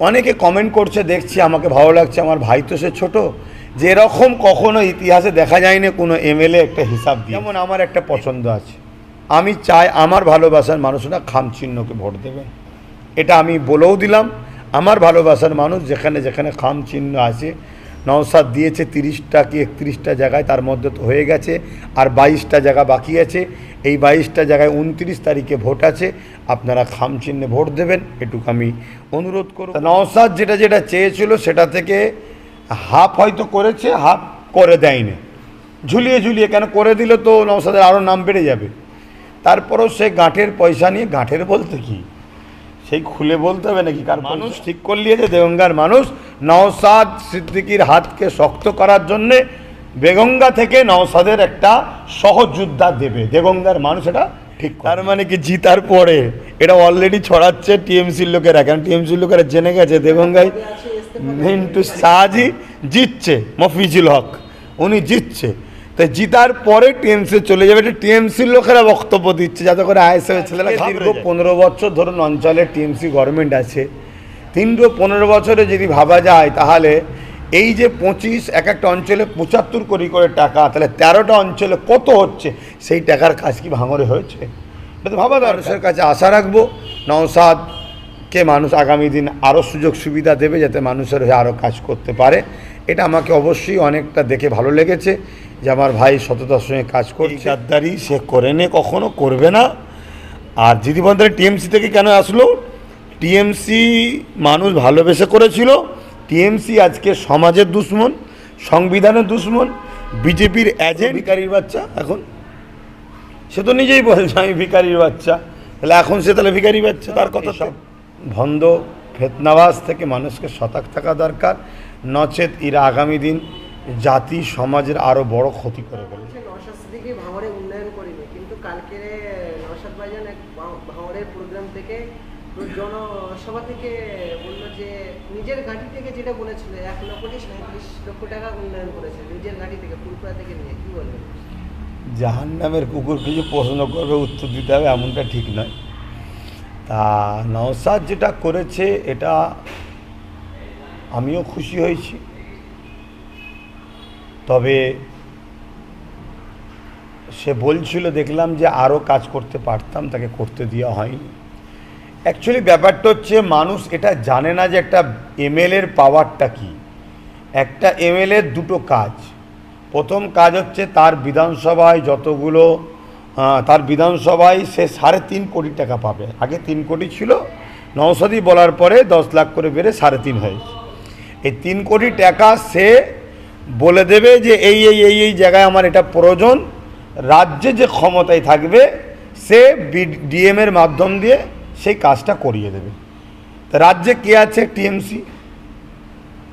অনেকে কমেন্ট করছে, দেখছি, আমাকে ভালো লাগছে। আমার ভাই তো সে ছোট, যে এরকম কখনো ইতিহাসে দেখা যায়নি কোনো এমএলএ একটা হিসাব দিয়ে। যেমন আমার একটা পছন্দ আছে, আমি চাই আমার ভালোবাসার মানুষরা খামচিহ্নকে ভোট দেবে। এটা আমি বলেও দিলাম, আমার ভালোবাসার মানুষ যেখানে যেখানে খামচিহ্ন আছে, নওশাদ দিয়েছে 30টা কি 31টা জায়গায়, তার মধ্যে তো হয়ে গেছে, আর 22টা জায়গা বাকি আছে। এই 22টা জায়গায় 29 তারিখে ভোট আছে, আপনারা খামচিহ্নে ভোট দেবেন, এটুকু আমি অনুরোধ করব। নওশাদ যেটা যেটা চেয়েছিল সেটা থেকে হাফ হয়তো করেছে, হাফ করে দেয়নি, ঝুলিয়ে ঝুলিয়ে। কেন করে দিলে তো নওশাদের আরও নাম বেড়ে যাবে। তারপরেও সে গাঁঠের পয়সা নিয়ে, গাঁঠের বলতে কি সেই খুলে বলতে হবে নাকি, কার মানুষ ঠিক করলিয়েছে দেগঙ্গার মানুষ নওশাদ সিদ্দিকীর হাতকে শক্ত করার জন্যে বেগঙ্গা থেকে নওশাদের একটা সহযোদ্ধা দেবে দেগঙ্গার মানুষ, এটা ঠিক। তার মানে কি জিতার পরে এটা অলরেডি ছড়াচ্ছে টিএমসির লোকেরা, কারণ টিএমসির লোকেরা জেনে গেছে দেগঙ্গায় মিন্টু শাহজি জিতছে, মফিজুল হক উনি জিতছে, তাই জিতার পরে টিএমসি চলে যাবে। এটা টিএমসির লোকেরা বক্তব্য দিচ্ছে, যাতে করে আইএসএফের ছেলেরা। দীর্ঘ 15 বছর ধরুন অঞ্চলে টিএমসি গভর্নমেন্ট আছে, 15 বছরে যদি ভাবা যায় তাহলে এই যে 25 এক একটা অঞ্চলে 75 কোটি করে টাকা, তাহলে 13টা অঞ্চলে কত হচ্ছে, সেই টাকার কাজ কি ভাঙরে হয়েছে? এটা তো ভাবা দরকার। মানুষের কাছে আশা রাখবো নওশাদকে মানুষ আগামী দিন আরও সুযোগ সুবিধা দেবে, যাতে মানুষের হয়ে আরও কাজ করতে পারে। এটা আমাকে অবশ্যই অনেকটা দেখে ভালো লেগেছে যে আমার ভাই সততার সঙ্গে কাজ করছে। গাদ্দারি সে করে নে, কখনো করবে না। আর দিদি বন্ধু টিএমসি থেকে কেন আসলো? টিএমসি মানুষ ভালোবেসে করেছিল। টিএমসি আজকে সমাজের দুশ্মন, সংবিধানের দুশ্মন, বিজেপির এজেন্ট। ভিখারির বাচ্চা এখন সে তো নিজেই বলছে আমি ভিখারির বাচ্চা, তাহলে এখন সে তাহলে ভিখারি বাচ্চা। তার কথা সব ভণ্ড ফেতনাবাজ থেকে মানুষকে সতর্ক থাকা দরকার, নচেত এরা আগামী দিন জাতি সমাজের আরও বড় ক্ষতি করে ফেলবে। নওশাদ সিদ্দিকী ভাঙড়ে উন্নয়ন করেনি, কিন্তু কালকে নওশাদ ভাইজান এক ভাঙড়ের প্রোগ্রাম থেকে জনসভা থেকে বললো যে নিজের ঘাঁটি থেকে যেটা বলেছিল 1,37,00,000 টাকা উন্নয়ন করেছে নিজের ঘাঁটি থেকে, ফুলপুরা থেকে নিয়ে। কি বলবেন? জাহান্নামের কুকুর কিছু প্রশ্ন করবে, উত্তর দিতে হবে, এমনটা ঠিক নয়। তা নওশাদ যেটা করেছে এটা আমিও খুশি হয়েছি, তবে সে বলছিল দেখলাম যে আরও কাজ করতে পারতাম, তাকে করতে দেওয়া হয়নি। অ্যাকচুয়ালি ব্যাপারটা হচ্ছে মানুষ এটা জানে না যে একটা এমএলএর পাওয়ারটা কী। একটা এমএলএর দুটো কাজ। প্রথম কাজ হচ্ছে তার বিধানসভায় যতগুলো তার বিধানসভায় সে 3.5 কোটি টাকা পাবে। আগে 3 কোটি ছিল, নওশাদি বলার পরে 10 লাখ করে বেড়ে 3.5 হয়েছে। এই 3 কোটি টাকা সে বলে দেবে যে এই এই এই এই জায়গায় আমার এটা প্রয়োজন। রাজ্যে যে ক্ষমতায় থাকবে সে ডিএমের মাধ্যম দিয়ে সেই কাজটা করিয়ে দেবে। তা রাজ্যে কে আছে? টিএমসি।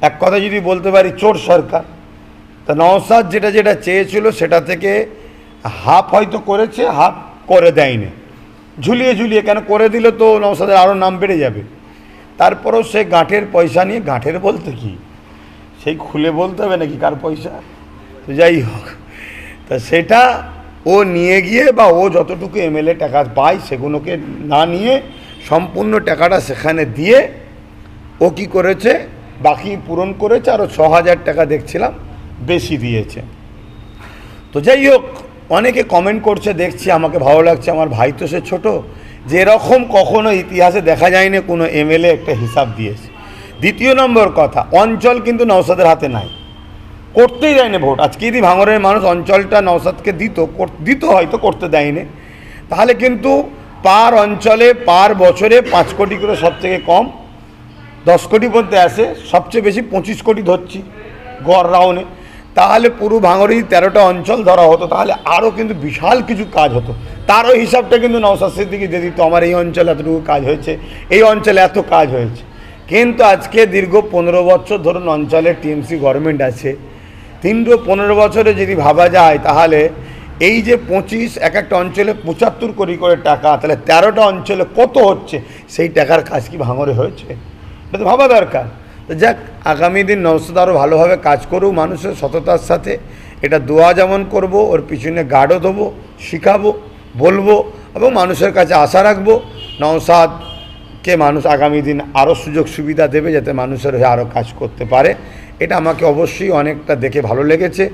এক কথা যদি বলতে পারি চোর সরকার। তা নওশাদ যেটা যেটা চেয়েছিল সেটা থেকে হাফ হয়তো করেছে, হাফ করে দেয়নি, ঝুলিয়ে ঝুলিয়ে। কেন করে দিলে তো নওশাদের আরও নাম বেড়ে যাবে। তারপরেও সে গাঁঠের পয়সা নিয়ে, গাঁঠের বলতে কি সেই খুলে বলতে হবে নাকি কার পয়সা, তো যাই হোক, তা সেটা ও নিয়ে গিয়ে বা ও যতটুকু এমএলএ টাকা পায় সেগুলোকে না নিয়ে সম্পূর্ণ টাকাটা সেখানে দিয়ে ও কি করেছে, বাকি পূরণ করেছে, আরও 6,000 টাকা দেখছিলাম বেশি দিয়েছে। তো যাই হোক, অনেকে কমেন্ট করছে, দেখছি, আমাকে ভালো লাগছে। আমার ভাই তো সে ছোট, যে এরকম কখনো ইতিহাসে দেখা যায়নি কোনো এমএলএ একটা হিসাব দিয়েছে। দ্বিতীয় নম্বর কথা, অঞ্চল কিন্তু নওশাদের হাতে নাই, করতেই দেয়নি ভোট। আজকে যদি ভাঙড়ের মানুষ অঞ্চলটা নওশাদকে দিত হয়তো, করতে দেয়নি, তাহলে কিন্তু পার অঞ্চলে পার বছরে 5 কোটি করে, সব থেকে কম 10 কোটি মধ্যে আসে, সবচেয়ে বেশি 25 কোটি ধরছি গড় রাউন্ডে। তাহলে পুরো ভাঙড়ে 13টা অঞ্চল ধরা হতো, তাহলে আরও কিন্তু বিশাল কিছু কাজ হতো। তারও হিসাবটা কিন্তু নওশাদ সিদ্দিকী দিয়ে দিত, আমার এই অঞ্চলে এতটুকু কাজ হয়েছে, এই অঞ্চলে এত কাজ হয়েছে। কিন্তু আজকে দীর্ঘ 15 বছর ধরুন অঞ্চলে টিএমসি গভর্নমেন্ট আছে, 15 বছরে যদি ভাবা যায় তাহলে এই যে 25 এক একটা অঞ্চলে 75 কোটি করে টাকা, তাহলে 13টা অঞ্চলে কত হচ্ছে, সেই টাকার কাজ কি ভাঙরে হয়েছে? এটা তো ভাবা দরকার। তো যাক, আগামী দিন নওশাদ আরও ভালোভাবে কাজ করুক মানুষের সততার সাথে। এটা দোয়া যেমন করব, ওর পিছনে গার্ডও দেবো, শিখাবো, বলবো এবং মানুষের কাছে আশা রাখবো নওশাদকে মানুষকে মানুষ আগামী দিন আরও সুযোগ সুবিধা দেবে যাতে মানুষের হয়ে আরও কাজ করতে পারে। এটা আমাকে অবশ্যই অনেকটা দেখে ভালো লেগেছে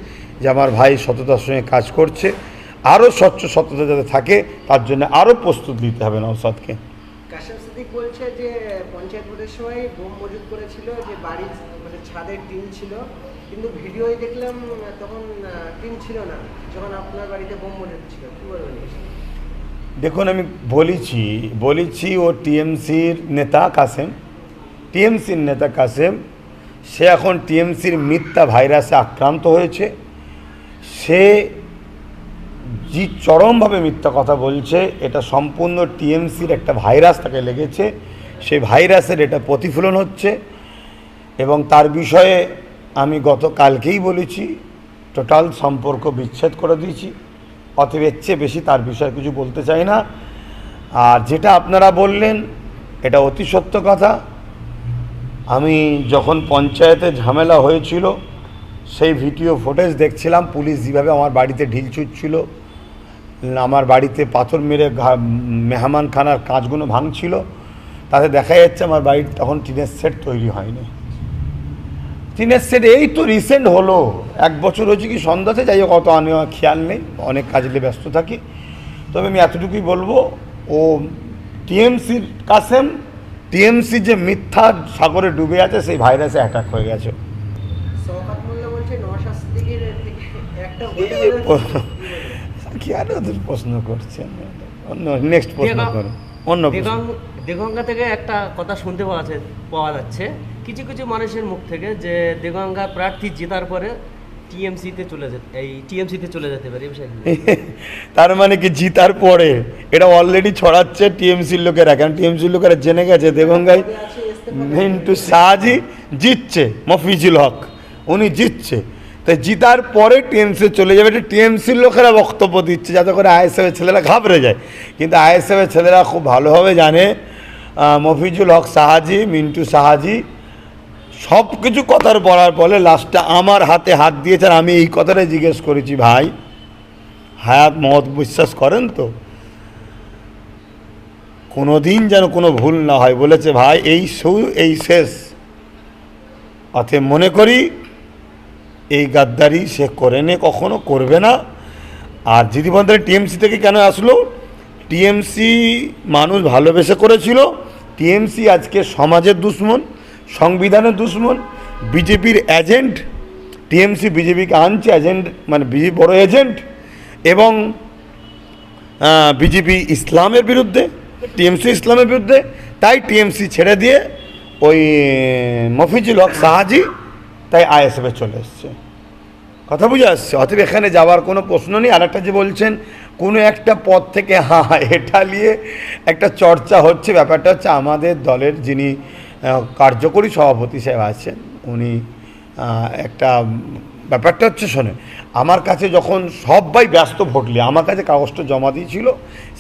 যে আমার ভাই সততার সঙ্গে কাজ করছে। আরও সততা যাতে থাকে তার জন্য আরও প্রস্তুত নিতে হবে নওশাদকে। কাশেম সিদ্দিক বলছে যে পঞ্চায়েত ভোটের সময় বোম মজুত করেছিল, যে বাড়ির মানে ছাদের টিন ছিল, কিন্তু ভিডিওয় দেখলাম তখন টিন ছিল না, যখন আপনার বাড়িতে বোম মজুত ছিল। কী বলবেন? দেখুন, আমি বলেছি ও টিএমসির নেতা কাসেম, সে এখন টিএমসির মিথ্যা ভাইরাসে আক্রান্ত হয়েছে। সে চরমভাবে মিথ্যা কথা বলছে। এটা সম্পূর্ণ টিএমসির একটা ভাইরাস তাকে লেগেছে, সেই ভাইরাসের এটা প্রতিফলন হচ্ছে। এবং তার বিষয়ে আমি গতকালকেই বলেছি, টোটাল সম্পর্ক বিচ্ছেদ করে দিয়েছি। অতএব এর চেয়ে বেশি তার বিষয়ে কিছু বলতে চাই না। আর যেটা আপনারা বললেন এটা অতি সত্য কথা। আমি যখন পঞ্চায়েতে ঝামেলা হয়েছিল সেই ভিডিও ফুটেজ দেখছিলাম, পুলিশ যেভাবে আমার বাড়িতে ঢিল ছুটছিল, আমার বাড়িতে পাথর মেরে মেহমানখানার কাঁচগুলো ভাঙছিল, তাতে দেখা যাচ্ছে আমার বাড়ির তখন টিনের সেট তৈরি হয়নি। টিনের সেট এই তো রিসেন্ট হলো, 1 বছর হয়েছে কি সন্ধ্যাতে, যাই হোক অত আমার খেয়াল নেই, অনেক কাজে ব্যস্ত থাকি। তবে আমি এতটুকুই বলবো, ও টিএমসি যে মিথ্যা সাগরে ডুবে আছে সেই ভাইরাসে অ্যাটাক হয়ে গেছে। শওকত মোল্লা বলছে নওশাদ সিদ্দিকীর থেকে একটা কি আর ওদের প্রশ্ন করছেন, অন্য নেক্সট প্রশ্ন করুন, অন্য দেগঙ্গা থেকে একটা কথা শুনতে পাওয়া যাচ্ছে কিছু কিছু মানুষের মুখ থেকে, যে দেগঙ্গা প্রার্থী জেতার পরে টিএমসিতে চলে যেতে পারে। তার মানে কি জিতার পরে? এটা অলরেডি ছড়াচ্ছে টিএমসির লোকেরা, কারণ টিএমসির লোকেরা জেনে গেছে দেগঙ্গায় মিন্টু শাহজি জিতছে, মফিজুল হক উনি জিতছে, তাই জিতার পরে টিএমসি চলে যাবে। এটা টিএমসির লোকেরা বক্তব্য দিচ্ছে যাতে করে আইএসএফের ছেলেরা ঘাবড়ে যায়, কিন্তু আইএসএফের ছেলেরা খুব ভালোভাবে জানে মফিজুল হক শাহজি, মিন্টু শাহজি সব কিছু কথার বলার পরে লাস্টে আমার হাতে হাত দিয়েছে। আর আমি এই কথাটাই জিজ্ঞেস করেছি, ভাই হায়াত মত বিশ্বাস করেন তো? কোনো দিন যেন কোনো ভুল না হয়। বলেছে ভাই এই শেষ। অতএব মনে করি এই গাদ্দারি সে করেনি, কখনো করবে না। আর দিদিবন্ধের টিএমসি থেকে কেন আসলো? টিএমসি মানুষ ভালোবেসে করেছিল। টিএমসি আজকে সমাজের দুশ্মন, সংবিধানের দুশ্মন, বিজেপির এজেন্ট। টিএমসি বিজেপিকে আনছে এজেন্ট, মানে বিজেপি বড় এজেন্ট, এবং বিজেপি ইসলামের বিরুদ্ধে, টিএমসি ইসলামের বিরুদ্ধে। তাই টিএমসি ছেড়ে দিয়ে ওই মফিজুল হক শাহজি তাই আইএসএফে চলে এসছে। কথা বুঝে আসছে? অতএব এখানে যাওয়ার কোনো প্রশ্ন নেই। আর একটা যে বলছেন কোনো একটা পদ থেকে, এটা নিয়ে একটা চর্চা হচ্ছে। ব্যাপারটা হচ্ছে আমাদের দলের যিনি কার্যকরী সভাপতি সাহেব আছেন, উনি একটা ব্যাপারটা হচ্ছে, শোনেন, আমার কাছে যখন সবাই ব্যস্ত ভোটলে আমার কাছে কাগজটা জমা দিয়েছিল,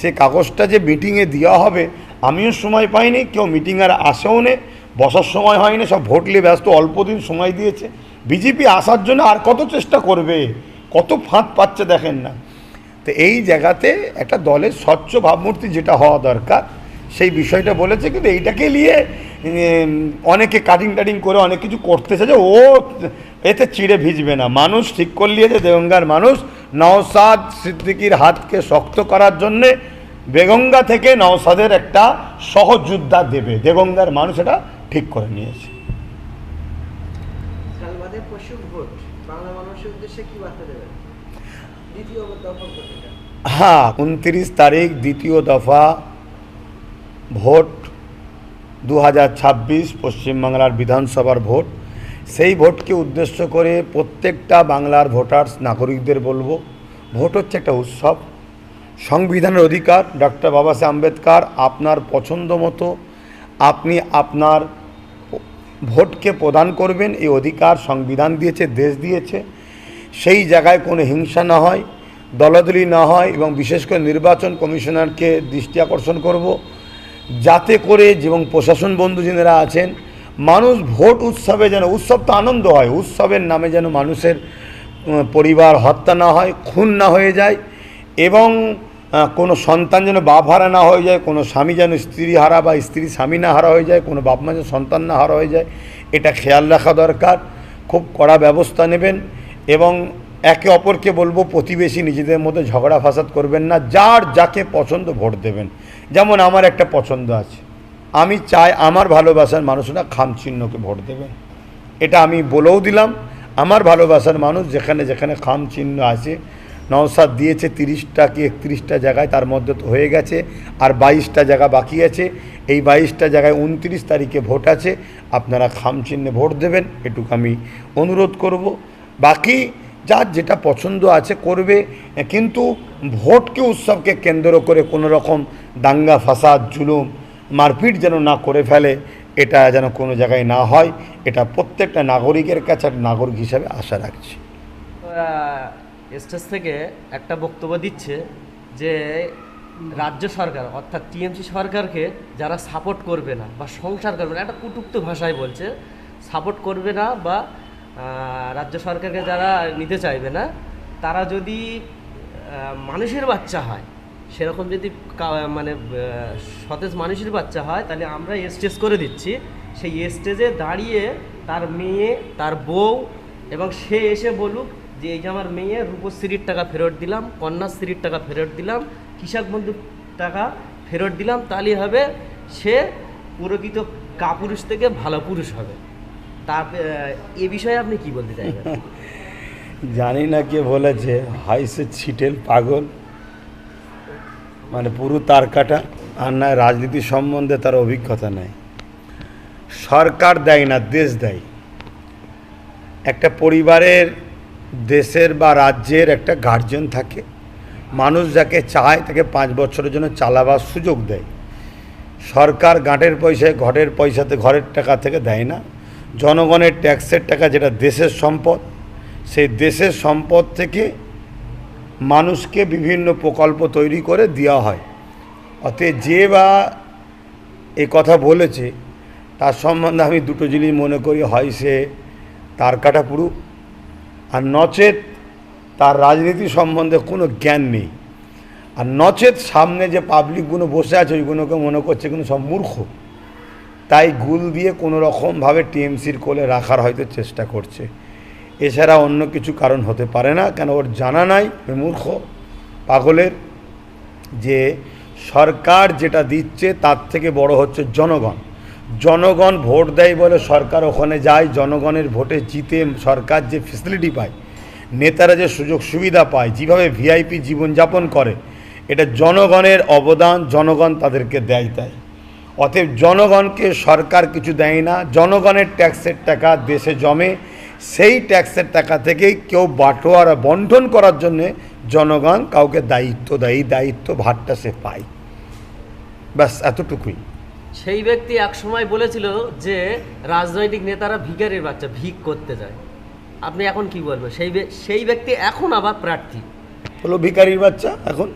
সেই কাগজটা যে মিটিংয়ে দেওয়া হবে আমিও সময় পাইনি, কেউ মিটিং আর আসেও নে, বসার সময় হয়নি, সব ভোটলে ব্যস্ত, অল্প দিন সময় দিয়েছে। বিজেপি আসার জন্য আর কত চেষ্টা করবে, কত ফাঁদ পাচ্ছে দেখেন না। তো এই জায়গাতে একটা দলের স্বচ্ছ ভাবমূর্তি যেটা হওয়া দরকার সেই বিষয়টা বলেছে, কিন্তু এইটাকে নিয়ে অনেকে কাটিং করে অনেক কিছু করতেছে, যে ও এতে চিড়ে ভিজবে না। মানুষ ঠিক করলে যে দেগঙ্গার মানুষ নওশাদ সিদ্দিকীর হাতকে শক্ত করার জন্যে দেগঙ্গা থেকে নওশাদের একটা সহযোদ্ধা দেবে, দেগঙ্গার মানুষ এটা ঠিক করে নিয়েছে। সালবাদে পশু ভোট বাংলা মানুষের উদ্দেশ্যে কি বার্তা দেবেন? দ্বিতীয় দফা ভোট এটা। 29 তারিখ দ্বিতীয় দফা ভোট 2026 পশ্চিমবাংলার বিধানসভার ভোট। সেই ভোটকে উদ্দেশ্য করে প্রত্যেকটা বাংলার ভোটার্স নাগরিকদের বলবো, ভোট হচ্ছে একটা উৎসব, সংবিধানের অধিকার। ডক্টর বাবা সাহেব আম্বেদকর আপনার পছন্দ মতো আপনি আপনার ভোটকে প্রদান করবেন, এই অধিকার সংবিধান দিয়েছে, দেশ দিয়েছে। সেই জায়গায় কোনো হিংসা না হয়, দলাদলি না হয়, এবং বিশেষ করে নির্বাচন কমিশনারকে দৃষ্টি আকর্ষণ করব যাতে করে, এবং প্রশাসন বন্ধু যারা আছেন, মানুষ ভোট উৎসবে যেন, উৎসব তো আনন্দ হয়, উৎসবের নামে যেন মানুষের পরিবার হত্যা না হয়, খুন না হয়ে যায়, এবং কোনো সন্তান যেন বাপ হারা না হয়ে যায়, কোনো স্বামী যেন স্ত্রী হারা বা স্ত্রী স্বামী না হারা হয়ে যায়, কোনো বাপ মা যেন সন্তান না হারা হয়ে যায়, এটা খেয়াল রাখা দরকার। খুব কড়া ব্যবস্থা নেবেন এবং একে অপরকে বলবো প্রতিবেশী নিজেদের মধ্যে ঝগড়া ফাসাদ করবেন না, যার যাকে পছন্দ ভোট দেবেন। যেমন আমার একটা পছন্দ আছে, আমি চাই আমার ভালোবাসার মানুষরা খামচিহ্নকে ভোট দেবেন, এটা আমি বলেও দিলাম। আমার ভালোবাসার মানুষ যেখানে যেখানে খামচিহ্ন আছে, নওশাদ দিয়েছে 30টা কি 31টা জায়গায়, তার মধ্যে তো হয়ে গেছে, আর 22টা জায়গা বাকি আছে। এই 22টা জায়গায় 29 তারিখে ভোট আছে, আপনারা খামচিহ্নে ভোট দেবেন, এটুকু আমি অনুরোধ করব। বাকি যার যেটা পছন্দ আছে করবে, কিন্তু ভোটকে উৎসবকে কেন্দ্র করে কোনো রকম দাঙ্গা ফাসাদ জুলুম মারপিট যেন না করে ফেলে, এটা যেন কোনো জায়গায় না হয়, এটা প্রত্যেকটা নাগরিকের কাছে একটা নাগরিক হিসাবে আশা রাখছি। স্টেজ থেকে একটা বক্তব্য দিচ্ছে যে রাজ্য সরকার অর্থাৎ টিএমসি সরকারকে যারা সাপোর্ট করবে না বা সংসার করবে না, একটা কটূক্ত ভাষায় বলছে, সাপোর্ট করবে না বা রাজ্য সরকারকে যারা নিতে চাইবে না, তারা যদি মানুষের বাচ্চা হয়, সেরকম যদি মানে সতেজ মানুষের বাচ্চা হয়, তাহলে আমরা স্টেজ করে দিচ্ছি। সেই স্টেজে দাঁড়িয়ে তার মেয়ে, তার বউ এবং সে এসে বলুক যে এই যে আমার মেয়ে রূপশ্রীর টাকা ফেরত দিলাম, কন্যাশ্রীর টাকা ফেরত দিলাম, কৃষক বন্ধুর টাকা ফেরত দিলাম, তাহলেই হবে সে প্রকৃত কাপুরুষ থেকে ভালো পুরুষ হবে। তার এ বিষয়ে আপনি কি বলতে চাইবেন? জানি না কে বলেছে, হাইসে ছিটেল পাগল, মানে পুরো তার কাটা, আর না রাজনীতি সম্বন্ধে তার অভিজ্ঞতা নেই। সরকার দেয় না, দেশ দেয়। একটা পরিবারের, দেশের বা রাজ্যের একটা গার্জেন থাকে, মানুষ যাকে চায় তাকে 5 বছরের জন্য চালাবার সুযোগ দেয়। সরকার গাঁটের পয়সায় ঘরের পয়সাতে ঘরের টাকা থেকে দেয় না, জনগণের ট্যাক্সের টাকা যেটা দেশের সম্পদ, সেই দেশের সম্পদ থেকে মানুষকে বিভিন্ন প্রকল্প তৈরি করে দেওয়া হয়। অতএব যে বা এই কথা বলেছে তার সম্বন্ধে আমি দুটো জিনিস মনে করি, হয় সে তার কাটা পুরু, আর নচেত তার রাজনীতি সম্বন্ধে কোনো জ্ঞান নেই, আর নচেত সামনে যে পাবলিকগুলো বসে আছে ওইগুলোকে মনে করছে কোনো সব মূর্খ, তাই গুল দিয়ে কোনো রকমভাবে টিএমসির কোলে রাখার হয়তো চেষ্টা করছে। এছাড়া অন্য কিছু কারণ হতে পারে না, কেন ওর জানা নাই, ওই মূর্খ পাগলের, যে সরকার যেটা দিচ্ছে তার থেকে বড় হচ্ছে জনগণ। জনগণ ভোট দেয় বলে সরকার ওখানে যায়, জনগণের ভোটে জিতে সরকার যে ফেসিলিটি পায়, নেতারা যে সুযোগ সুবিধা পায়, যেভাবে ভিআইপি জীবনযাপন করে, এটা জনগণের অবদান, জনগণ তাদেরকে দেয়। তাই অতএব জনগণকে সরকার কিছু দেয় না, জনগণের ট্যাক্সের টাকা দেশে জমে, সেই ট্যাক্সের টাকা থেকেই কেউ বাটোয়ারা বন্টন করার জন্যে জনগণ কাউকে দায়িত্ব দেয়, এই দায়িত্ব ভারটা সে পায়, ব্যাস এতটুকুই। সেই ব্যক্তি এক সময় বলেছিল যে রাজনৈতিক নেতারা ভিখারির বাচ্চা, ভিক করতে যায়। আপনি এখন কি বলবেন? সেই ব্যক্তি এখন আবার প্রার্থী হলো ভিখারির বাচ্চা। এখন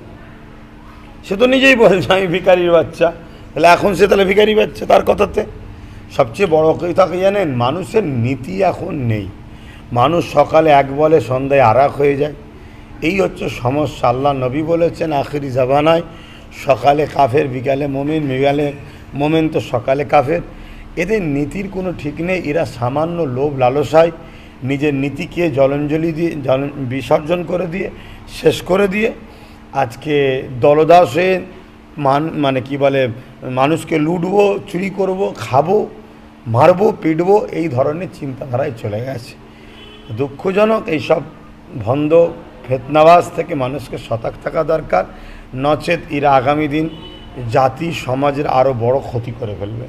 সে তো নিজেই বলছে আমি ভিখারির বাচ্চা, তাহলে এখন সে তাহলে ভিখারি বাচ্চা তার কথাতে। সবচেয়ে বড় কথা কি জানেন, মানুষের নীতি এখন নেই। মানুষ সকালে এক বলে সন্ধ্যায় আর এক হয়ে যায়, এই হচ্ছে সমস্যা। আল্লাহ নবী বলেছেন আখিরি জামানায় সকালে কাফের, বিকালে মোমেন, বিকালে মোমেন তো সকালে কাফের। এদের নীতির কোনো ঠিক নেই। এরা সামান্য লোভ লালসায় নিজের নীতিকে জলাঞ্জলি দিয়ে বিসর্জন করে দিয়ে শেষ করে দিয়ে আজকে দলদাস হয়ে মানে কি বলে, মানুষকে লুটবো, চুরি করব, খাবো, মারবো, পিটবো, এই ধরনের চিন্তাধারায় চলে গেছে। দুঃখজনক। এইসব ভণ্ড ফেতনাবাজ থেকে মানুষকে সতর্ক থাকা দরকার, নচেত এরা আগামী দিন জাতি সমাজের আরও বড় ক্ষতি করে ফেলবে।